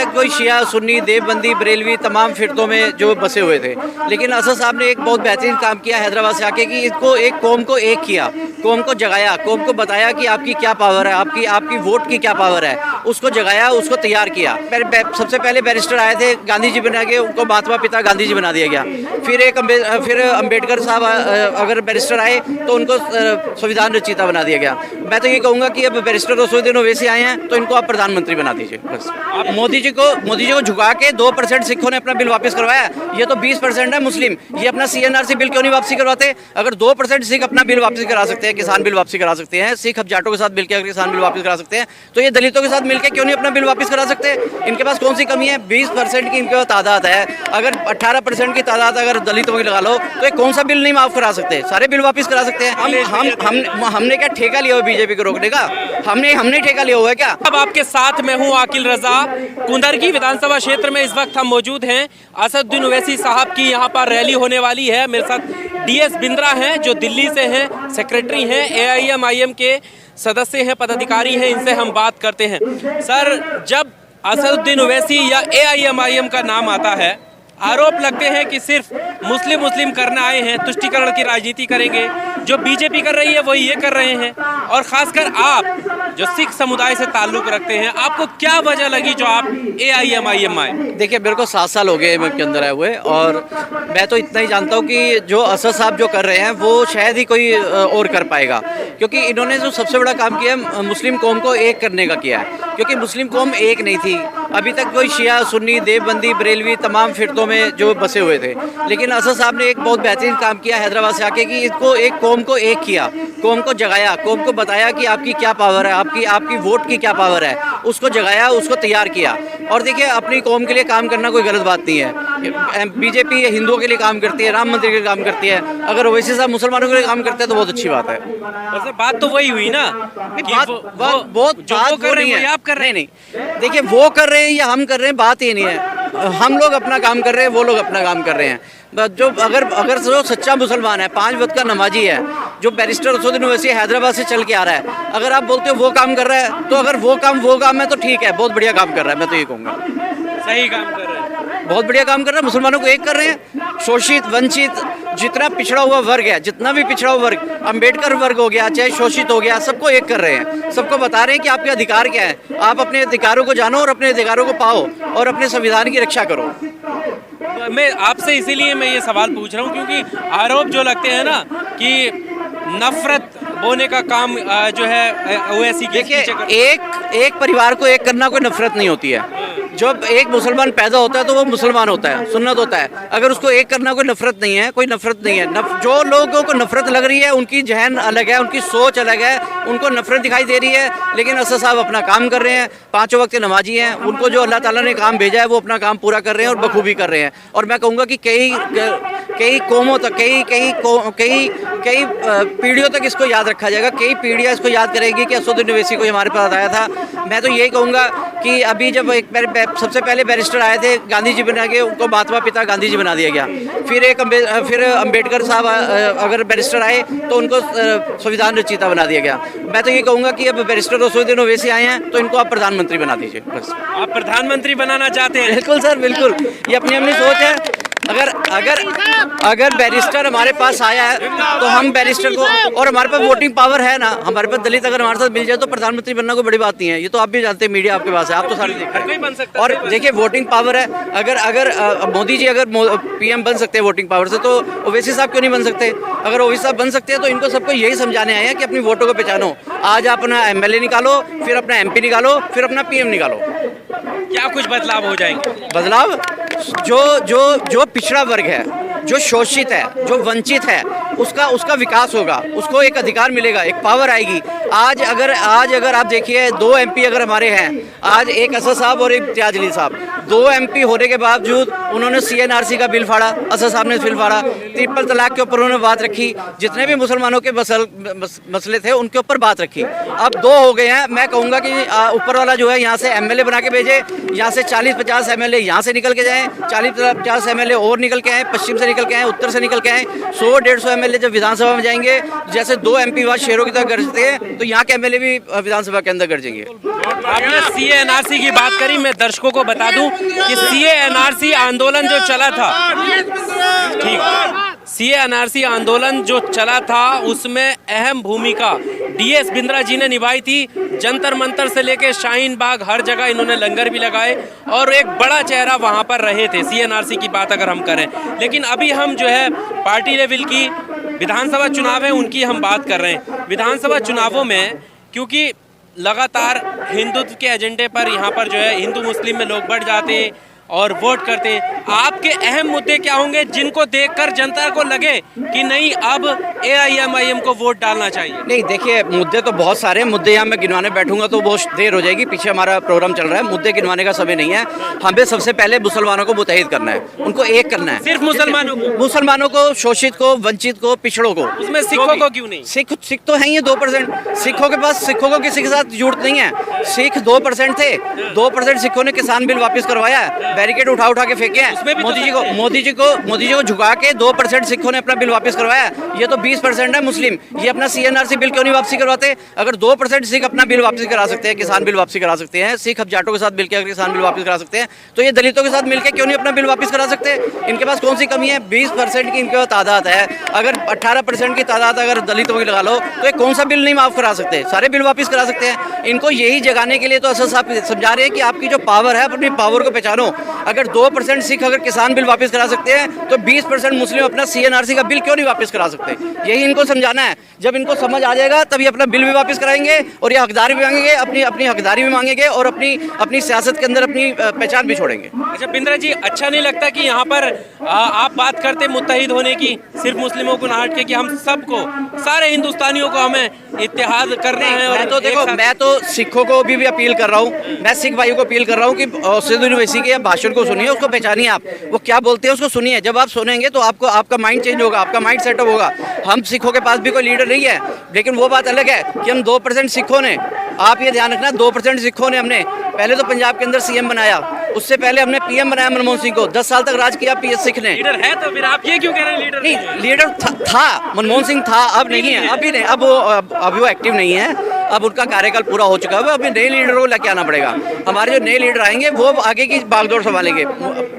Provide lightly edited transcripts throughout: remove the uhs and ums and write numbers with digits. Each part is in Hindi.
तक कोई शिया सुन्नी देवबंदी बरेलवी तमाम फिरकों में जो बसे हुए थे, लेकिन असद साहब ने एक बहुत बेहतरीन काम किया हैदराबाद से आके कि इसको एक कौम को एक किया, कौम को जगाया, कौम को बताया कि आपकी क्या पावर है, आपकी वोट की क्या पावर है, उसको जगाया, उसको तैयार किया। सबसे पहले बैरिस्टर आए थे, गांधी जी बना के उनको महात्मा पिता गांधी जी बना दिया गया। फिर अम्बेडकर साहब अगर बैरिस्टर आए तो उनको संविधान रचयिता बना दिया गया। मैं तो ये कहूँगा कि अब बैरिस्टर रसूलुद्दीन ओवैसी आए हैं तो इनको आप प्रधानमंत्री बना दीजिए बस। मोदी जी को झुका के 2% सिखों ने अपना बिल वापस करवाया, ये तो 20% है मुस्लिम, ये अपना CNRC बिल क्यों नहीं वापसी करवाते? अगर 2% सिख अपना बिल वापसी करा सकते हैं, किसान बिल वापसी करा सकते हैं, सिख अब जाटों के साथ मिलकर अगर किसान बिल वापस करा सकते हैं तो ये दलितों के साथ मिलकर क्यों नहीं अपना बिल वापस करा सकते? इनके पास कौन सी कमी है? 20% की इनके पास तादाद है, अगर 18% की तादाद अगर दलितों की लगा लो तो ये कौन सा बिल नहीं माफ करा सकते? सारे बिल वापस करा सकते हैं। हमने क्या ठेका लिया हुआ बीजेपी को रोकने का? हमने ठेका लिया हुआ है क्या? अब आपके साथ मैं हूं आकिल रजा। कुंदरगी विधानसभा क्षेत्र में इस वक्त हम मौजूद हैं। असदुद्दीन ओवैसी साहब की यहां पर रैली होने वाली है। मेरे साथ DS बिंद्रा हैं जो दिल्ली से हैं, सेक्रेटरी हैं, AIM के सदस्य हैं, पदाधिकारी हैं। इनसे हम बात करते हैं। सर, जब असदुद्दीन ओवैसी या AIM का नाम आता है, आरोप लगते हैं कि सिर्फ मुस्लिम करने आए हैं, तुष्टीकरण की राजनीति करेंगे। जो बीजेपी कर रही है वही ये कर रहे हैं। और खासकर आप जो सिख समुदाय से ताल्लुक रखते हैं, आपको क्या वजह लगी जो आप AIM आए? देखिए, मेरे को 7 साल हो गए AIM के अंदर आए हुए, और मैं तो इतना ही जानता हूँ कि जो असद साहब जो कर रहे हैं वो शायद ही कोई और कर पाएगा, क्योंकि इन्होंने जो सबसे बड़ा काम किया है मुस्लिम कौम को एक करने का किया है, क्योंकि मुस्लिम कौम एक नहीं थी। अभी तक कोई शिया सुन्नी देवबंदी बरेलवी तमाम फिरकों में जो बसे हुए थे, लेकिन असद साहब ने एक बहुत बेहतरीन काम किया हैदराबाद से आके कि इसको एक कौम को एक किया, कौम को जगाया, कौम को बताया कि आपकी क्या पावर है, आपकी वोट की क्या पावर है, उसको जगाया, उसको तैयार किया। और देखिए, अपनी कौम के लिए काम करना कोई गलत बात नहीं है। बीजेपी हिंदुओं के लिए काम करती है, राम मंदिर के लिए काम करती है, अगर ओवैसी साहब मुसलमानों के लिए काम करते हैं तो बहुत अच्छी बात है। बात तो वही हुई ना, बात कर रही है, आप कर रहे हैं। नहीं, देखिए, वो कर रहे हैं या हम कर रहे हैं, बात ये नहीं है। हम लोग अपना काम कर रहे हैं, वो लोग अपना काम कर रहे हैं। जो अगर जो सच्चा मुसलमान है, 5 वक्त का नमाजी है, जो बैरिस्टर रसूलुद्दीन ओवैसी हैदराबाद से चल के आ रहा है, अगर आप बोलते हो वो काम कर रहा है, तो अगर वो काम है तो ठीक है, बहुत बढ़िया काम कर रहा है। मैं तो ये कहूँगा सही काम कर रहे हैं, बहुत बढ़िया काम कर रहा है। मुसलमानों को एक कर रहे हैं। शोषित वंचित जितना पिछड़ा हुआ वर्ग है, जितना भी पिछड़ा हुआ वर्ग, अम्बेडकर वर्ग हो गया, चाहे शोषित हो गया, सबको एक कर रहे हैं। सबको बता रहे हैं कि आपके अधिकार क्या है, आप अपने अधिकारों को जानो और अपने अधिकारों को पाओ और अपने संविधान की रक्षा करो। मैं आपसे इसीलिए मैं ये सवाल पूछ रहा हूँ क्योंकि आरोप जो लगते हैं ना कि नफरत बोने का काम जो है ओवैसी की। देखिए, एक परिवार को एक करना कोई नफरत नहीं होती है। जब एक मुसलमान पैदा होता है तो वो मुसलमान होता है, सुन्नत होता है। अगर उसको एक करना कोई नफरत नहीं है, कोई नफरत नहीं है। जो लोगों को नफरत लग रही है उनकी जहन अलग है, उनकी सोच अलग है, उनको नफरत दिखाई दे रही है। लेकिन असद साहब अपना काम कर रहे हैं, 5 वक्त के नमाजी हैं, उनको जो अल्लाह ताला ने काम भेजा है वो अपना काम पूरा कर रहे हैं और बखूबी कर रहे हैं। और मैं कहूँगा कि कई कौमों तक, कई पीढ़ियों तक इसको याद रखा जाएगा। कई पीढ़ियाँ इसको याद करेंगी कि असदुद्दीन ओवैसी को हमारे पास आया था। मैं तो यही कहूँगा कि अभी जब सबसे पहले बैरिस्टर आए थे, गांधी जी बना के उनको महात्मा पिता गांधी जी बना दिया गया। फिर अम्बेडकर साहब अगर बैरिस्टर आए तो उनको संविधान रचयिता बना दिया गया। मैं तो ये कहूँगा कि अब बैरिस्टर रसूलुद्दीन ओवैसी आए हैं तो इनको आप प्रधानमंत्री बना दीजिए बस। आप प्रधानमंत्री बनाना चाहते हैं? बिल्कुल सर, बिल्कुल, ये अपनी सोच है। अगर बैरिस्टर हमारे पास आया है तो हम बैरिस्टर को, और हमारे पास वोटिंग पावर है ना, हमारे पास दलित अगर हमारे साथ मिल जाए तो प्रधानमंत्री बनना कोई बड़ी बात नहीं है। ये तो आप भी जानते हैं, मीडिया आपके पास है, आप तो सारे देख रहे हैं। और देखिए, वोटिंग पावर है। अगर मोदी जी अगर PM बन सकते हैं वोटिंग पावर से, तो ओवैसी साहब क्यों नहीं बन सकते? अगर ओवैसी साहब बन सकते हैं तो इनको सबको यही समझाने आए हैं कि अपनी वोटों को पहचानो। आज आप अपना MLA निकालो, फिर अपना MP निकालो, फिर अपना PM निकालो। क्या कुछ बदलाव हो जाएंगे? बदलाव जो पिछड़ा वर्ग है, जो शोषित है, जो वंचित है, उसका विकास होगा, उसको एक अधिकार मिलेगा, एक पावर आएगी। आज अगर आप देखिए 2 MP अगर हमारे हैं, आज एक असद साहब और एक इम्तियाज अली साहब, 2 MP होने के बावजूद उन्होंने CNRC का बिल फाड़ा, असद साहब ने बिल फाड़ा। ट्रिपल तलाक के ऊपर उन्होंने बात रखी, जितने भी मुसलमानों के मसले थे उनके ऊपर बात रखी। अब 2 हो गए हैं। मैं कहूँगा कि ऊपर वाला जो है यहाँ से MLA बना के भेजे, यहाँ से 40-50 MLA यहाँ से निकल के जाएँ, 40-50 MLA और निकल के आए, पश्चिम से निकल के आए, उत्तर से निकल के आए। 100-150 MLA जब विधानसभा में जाएंगे, जैसे 2 MP वहाँ शेरों की तरह गरजते हैं, तो यहाँ के एमएलए भी विधानसभा के अंदर गरजेंगे। आपने सीए एनआरसी की बात करी, मैं दर्शकों को बता दूं कि सीए एनआरसी आंदोलन जो चला था, ठीक, सीए एनआरसी आंदोलन जो चला था उसमें अहम भूमिका डीएस बिंद्रा जी ने निभाई थी। जंतर मंतर से लेके शाहीन बाग हर जगह इन्होंने लंगर भी लगाए और एक बड़ा चेहरा वहां पर रहे थे सीए एनआरसी की बात अगर हम करें। लेकिन अभी हम जो है पार्टी लेवल की विधानसभा चुनाव है उनकी हम बात कर रहे हैं। विधानसभा चुनावों में क्योंकि लगातार हिंदुत्व के एजेंडे पर यहाँ पर जो है हिंदू मुस्लिम में लोग बढ़ जाते हैं और वोट करते हैं, आपके अहम मुद्दे क्या होंगे जिनको देखकर जनता को लगे कि नहीं अब एआईएमआईएम को वोट डालना चाहिए? नहीं, देखिए मुद्दे तो बहुत सारे हैं। मुद्दे यहाँ मैं गिनवाने बैठूंगा तो बहुत देर हो जाएगी, पीछे हमारा प्रोग्राम चल रहा है, मुद्दे गिनवाने का समय नहीं है। हमें सबसे पहले मुसलमानों को मुतहिद करना है, उनको एक करना है। सिर्फ मुसलमानों को, शोषित को, वंचित को, पिछड़ों को। उसमें सिखों को क्यों नहीं? सिख तो हैं ही 2%। सिखों के पास, सिखों को किसी के साथ जुड़ नहीं है। सिख 2% थे, 2% सिखों ने किसान बिल वापस करवाया, बैरिकेड उठा के फेंके हैं। मोदी जी को झुका के 2% सिखों ने अपना बिल वापस करवाया। ये तो 20% है मुस्लिम, ये अपना सीएनआरसी बिल क्यों नहीं वापसी करवाते? अगर 2% सिख अपना बिल वापसी करा सकते हैं, किसान बिल वापसी करा सकते हैं, सिख अब जाटों के साथ मिलकर अगर किसान बिल वापस करा सकते हैं, तो ये दलितों के साथ मिलकर क्यों नहीं अपना बिल वापस करा सकते? इनके पास कौन सी कमी है? 20% की इनके पास तादाद है। अगर 18% की तादाद अगर दलितों की लगा लो तो ये कौन सा बिल नहीं माफ करा सकते? सारे बिल वापस करा सकते हैं। इनको यही जगाने के लिए तो असद साहब समझा रहे हैं कि आपकी जो पावर है अपनी पावर को पहचानो। अगर 2% सिख अगर किसान बिल वापस करा सकते हैं तो 20% मुस्लिम अपना सीएनआरसी का बिल क्यों नहीं वापस करा सकते? यही इनको समझाना है। जब इनको समझ आ जाएगा तभी अपना बिल भी वापस कराएंगे और ये हकदारी भी मांगेंगे, अपनी हकदारी भी मांगेंगे और अपनी सियासत के अंदर अपनी पहचान भी छोड़ेंगे। अच्छा बिंद्रा जी, अच्छा नहीं लगता कि यहाँ पर आप बात करते मुत्तहिद होने की, सिर्फ मुस्लिमों को ना हट के कि हम सबको, सारे हिंदुस्तानियों को हमें इत्तेहाद करना है? और मैं तो देखो, मैं तो सिखों को भी अपील कर रहा हूँ, मैं सिख भाइयों को अपील कर रहा हूँ कि सिद्धू यूनिवर्सिटी के भाषण को सुनिए, उसको पहचानिए, आप वो क्या बोलते हैं उसको सुनिए। जब आप सुनेंगे तो आपको आपका माइंड चेंज होगा, आपका माइंड सेटअप होगा। हम सिखों के पास भी कोई लीडर नहीं है, लेकिन वो बात अलग है कि हम 2% सिखों ने, आप ये ध्यान रखना, 2% सिखों ने हमने पहले तो पंजाब के अंदर सीएम बनाया, उससे पहले हमने पीएम बनाया मनमोहन सिंह को। 10 साल तक राज किया पीएस सिख ने। लीडर है तो फिर आप ये क्यों कह रहे हैं लीडर नहीं? लीडर था, मनमोहन सिंह था, अब नहीं है, अभी नहीं, अब वो एक्टिव नहीं है, अब उनका कार्यकाल पूरा हो चुका है। अभी नए लीडरों को लेके आना पड़ेगा। हमारे जो नए लीडर आएंगे वो आगे की बागडोर संभालेंगे।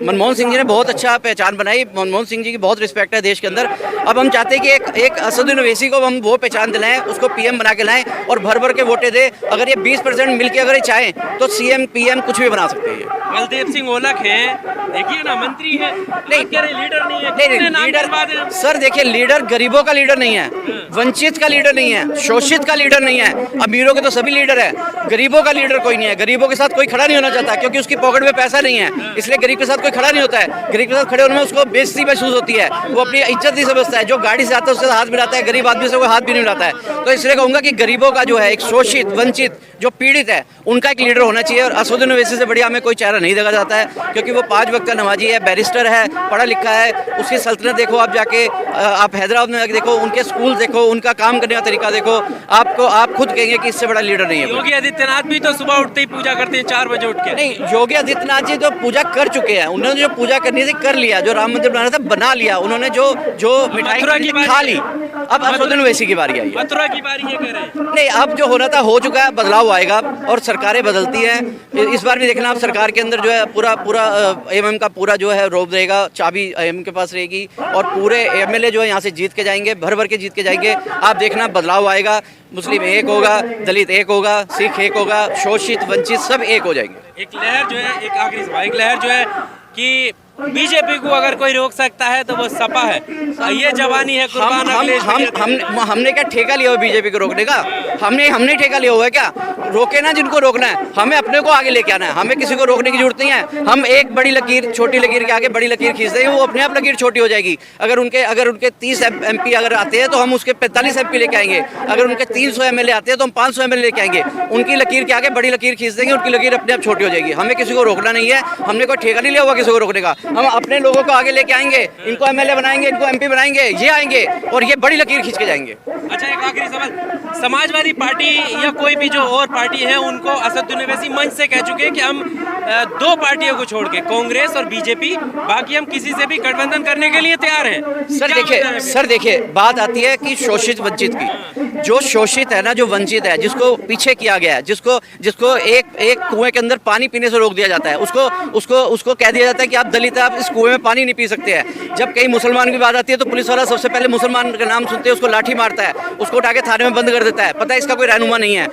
मनमोहन सिंह जी ने बहुत अच्छा पहचान बनाई, मनमोहन सिंह जी की बहुत रिस्पेक्ट है देश के अंदर। अब हम चाहते हैं कि एक असदुद्दीन ओवैसी को हम वो पहचान दिलाएं, उसको पीएम बना के लाएं और भर भर के वोटें दे। अगर ये 20% मिलकर अगर ये चाहें तो सीएम पीएम कुछ भी बना सकते हैं। बलदेव सिंह ओलख हैं, देखिए ना, मंत्री है, नहीं कह रहे लीडर नहीं है। नहीं, लीडर सर देखिए, लीडर गरीबों का लीडर नहीं है, वंचित का लीडर नहीं है, शोषित का लीडर नहीं है। अमीरों के तो सभी लीडर है, गरीबों का लीडर कोई नहीं है। गरीबों के साथ कोई खड़ा नहीं होना चाहता क्योंकि उसकी पॉकेट में पैसा नहीं है, इसलिए गरीब के साथ कोई खड़ा नहीं होता है। गरीब के साथ खड़े होने में उसको बेइज्जती महसूस होती है, वो अपनी इज्जत नहीं समझता है। जो गाड़ी से आता है उससे हाथ मिलाता है, गरीब आदमी से वो हाथ भी नहीं मिलाता है। तो इसलिए कहूँगा कि गरीबों का जो है, एक शोषित, वंचित, जो पीड़ित है, उनका एक लीडर होना चाहिए। और असदुद्दीन ओवैसी से बढ़िया हमें कोई चेहरा नहीं देखा जाता है क्योंकि वो 5 वक्त का नमाजी है, बैरिस्टर है, पढ़ा लिखा है। उसकी सल्तनत देखो आप जाके, आप हैदराबाद में देखो, उनके स्कूल देखो, उनका काम करने का तरीका देखो, आप खुद कहेंगे कि इससे बड़ा लीडर नहीं है। योगी आदित्यनाथ भी तो सुबह उठते ही पूजा करते हैं 4 बजे उठ के। नहीं, योगी आदित्यनाथ जी तो पूजा कर चुके हैं, उन्होंने जो पूजा करनी थी कर लिया, जो राम मंदिर बनाना था बना लिया, उन्होंने जो मिठाई खा ली। अब असदुद्दीन ओवैसी की बारी आई है, मथुरा की बारी है कह रहे हैं। नहीं, अब जो होना था हो चुका है, बदलाव आएगा और सरकारें बदलती हैं। इस बार भी देखना, आप सरकार के अंदर जो है पूरा एमएम का पूरा जो है रोब रहेगा, चाबी एमएम के पास रहेगी और पूरे एमएलए जो है यहाँ से जीत के जाएंगे, भर भर के जीत के जाएंगे। आप देखना बदलाव आएगा, मुस्लिम एक होगा, दलित एक होगा, सिख एक होगा, शोषित, वंचित सब एक हो जाएंगे। एक लहर जो है, एक आखिरी सवाल, एक लहर जो है कि बीजेपी को अगर कोई रोक सकता है तो वो सपा है, ये जवानी है कुर्बान अखिलेश। हमने क्या ठेका लिया हुआ बीजेपी को रोकने का? हमने ठेका लिया हुआ है क्या? रोके ना जिनको रोकना है, हमें अपने को आगे लेके आना है, हमें किसी को रोकने की जरूरत नहीं है। हम एक बड़ी लकीर, छोटी लकीर के आगे बड़ी लकीर खींच देंगे, वो अपने आप लकीर छोटी हो जाएगी। अगर उनके 30 MP अगर आते हैं तो हम उसके 45 MP लेके आएंगे। अगर उनके 300 MLA आते हैं तो हम 500 MLA लेके आएंगे। उनकी लकीर के आगे बड़ी लकीर खींच देंगे, उनकी लकीर अपने आप छोटी हो जाएगी। हमें किसी को रोकना नहीं है, हमने कोई ठेका नहीं लिया हुआ किसी को रोकने का। हम अपने लोगों को आगे लेके आएंगे, इनको एमएलए बनाएंगे, इनको एमपी बनाएंगे, ये आएंगे और ये बड़ी लकीर खींच के जाएंगे। अच्छा, एक आखिरी सवाल, समाजवादी पार्टी या कोई भी जो और पार्टी है उनको असदुद्दीन ओवैसी मंच से कह चुके हैं कि हम दो पार्टियों को छोड़ के, कांग्रेस और बीजेपी, बाकी हम किसी से भी गठबंधन करने के लिए तैयार हैं। सर देखिए बात आती है कि शोषित वंचित की, जो शोषित है ना, जो वंचित है, जिसको पीछे किया गया है, जिसको एक कुएं के अंदर पानी पीने से रोक दिया जाता है, उसको कह दिया जाता है कि आप दलित है, आप इस कुएं में पानी नहीं पी सकते हैं। जब कहीं मुसलमान की बात आती है तो पुलिस वाला सबसे पहले मुसलमान का नाम सुनते हैं उसको लाठी मारता है, उसको उठा के थाने में बंद कर देता है। पता है इसका कोई रहनुमा नहीं है।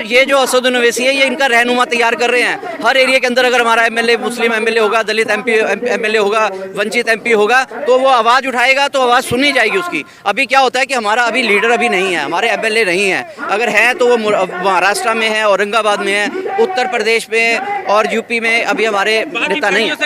ये जो असदुद्दीन ओवैसी है, ये इनका रहनुमा तैयार कर रहे हैं। हर एरिया के अंदर अगर हमारा एमएलए मुस्लिम एमएलए होगा, दलित एमएलए होगा, वंचित एमपी होगा, तो वो आवाज़ उठाएगा तो आवाज़ सुनी जाएगी उसकी। अभी क्या होता है कि हमारा अभी लीडर अभी नहीं है, हमारे एमएलए नहीं है। अगर है तो वो महाराष्ट्र में है, औरंगाबाद में है, उत्तर प्रदेश में और यूपी में अभी हमारे नेता नहीं है।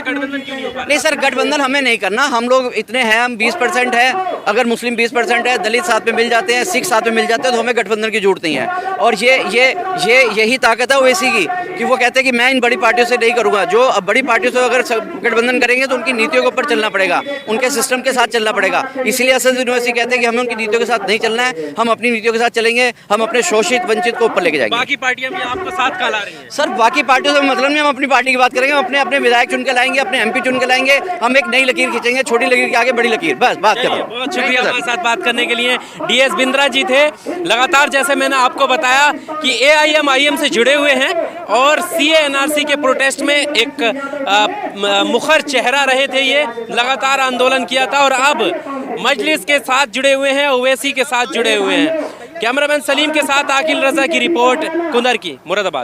नहीं सर, गठबंधन हमें नहीं करना। हम लोग इतने हैं, हम 20% है। अगर मुस्लिम 20% है, दलित साथ में मिल जाते हैं, सिख साथ में मिल जाते हैं, तो हमें गठबंधन की जरूरत नहीं है। और यही ताकत है ओवैसी की कि वो कहते हैं कि मैं इन बड़ी पार्टियों से नहीं करूँगा। जो बड़ी पार्टियों से अगर गठबंधन करेंगे तो उनकी नीतियों के ऊपर चलना पड़ेगा, उनके सिस्टम के साथ चलना पड़ेगा। इसलिए असदुद्दीन ओवैसी कहते हैं कि हमें उनकी नीतियों के साथ नहीं चलना है, हम अपनी नीतियों के साथ चलेंगे, हम अपने शोषित वंचित को ऊपर लेके जाएंगे। बाकी पार्टियां भी आपको साथ का ला रही हैं? सर बाकी पार्टियों से मतलब नहीं, हम अपनी पार्टी की बात करेंगे, हम अपने विधायक चुन के लाएंगे, अपने एमपी चुन के लाएंगे, हम एक नई लकीर खींचेंगे, छोटी लकीर के आगे बड़ी लकीर, बस बात कर रहा हूं। बहुत शुक्रिया हमारे साथ बात करने के लिए। डीएस बिंद्रा जी थे। लगातार जैसे मैंने आपको बताया कि एआईएमआईएम से जुड़े हुए हैं और सीए एनआरसी के प्रोटेस्ट में एक मुखर चेहरा रहे थे। ये लगातार आंदोलन किया था और अब मजलिस के साथ जुड़े हुए हैं, ओवैसी के साथ जुड़े हुए हैं। कैमरामैन सलीम के साथ आकिल रजा की रिपोर्ट, कुंदर की, मुरादाबाद।